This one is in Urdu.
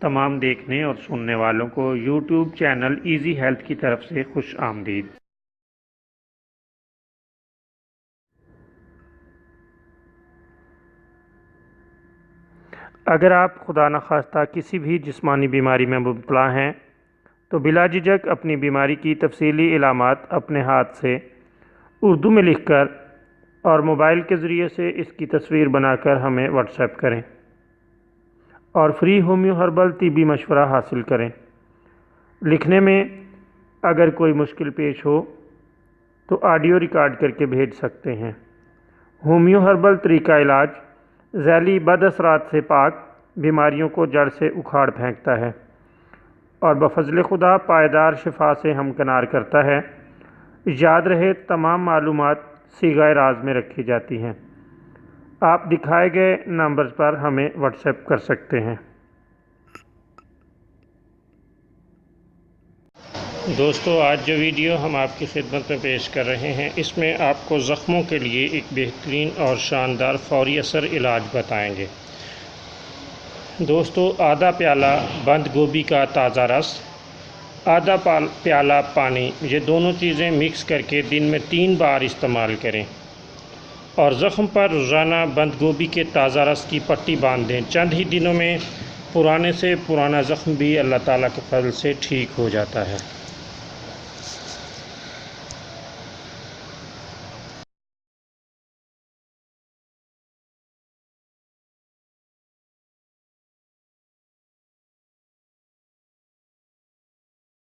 تمام دیکھنے اور سننے والوں کو یوٹیوب چینل ایزی ہیلتھ کی طرف سے خوش آمدید۔ اگر آپ خدا نخواستہ کسی بھی جسمانی بیماری میں مبتلا ہیں تو بلا جھجک اپنی بیماری کی تفصیلی علامات اپنے ہاتھ سے اردو میں لکھ کر اور موبائل کے ذریعے سے اس کی تصویر بنا کر ہمیں واٹس ایپ کریں اور فری ہومیو ہربل طبی مشورہ حاصل کریں۔ لکھنے میں اگر کوئی مشکل پیش ہو تو آڈیو ریکارڈ کر کے بھیج سکتے ہیں۔ ہومیو ہربل طریقہ علاج ذیلی بد اثرات سے پاک، بیماریوں کو جڑ سے اکھاڑ پھینکتا ہے اور بفضل خدا پائیدار شفا سے ہمکنار کرتا ہے۔ یاد رہے تمام معلومات صیغہ راز میں رکھی جاتی ہیں۔ آپ دکھائے گئے نمبرز پر ہمیں واٹس ایپ کر سکتے ہیں۔ دوستو، آج جو ویڈیو ہم آپ کی خدمت میں پیش کر رہے ہیں اس میں آپ کو زخموں کے لیے ایک بہترین اور شاندار فوری اثر علاج بتائیں گے۔ دوستو، آدھا پیالہ بند گوبھی کا تازہ رس، آدھا پیالہ پانی، یہ دونوں چیزیں مکس کر کے دن میں 3 بار استعمال کریں اور زخم پر روزانہ بند گوبھی کے تازہ رس کی پٹی باندھ دیں۔ چند ہی دنوں میں پرانے سے پرانا زخم بھی اللہ تعالیٰ کے فضل سے ٹھیک ہو جاتا ہے۔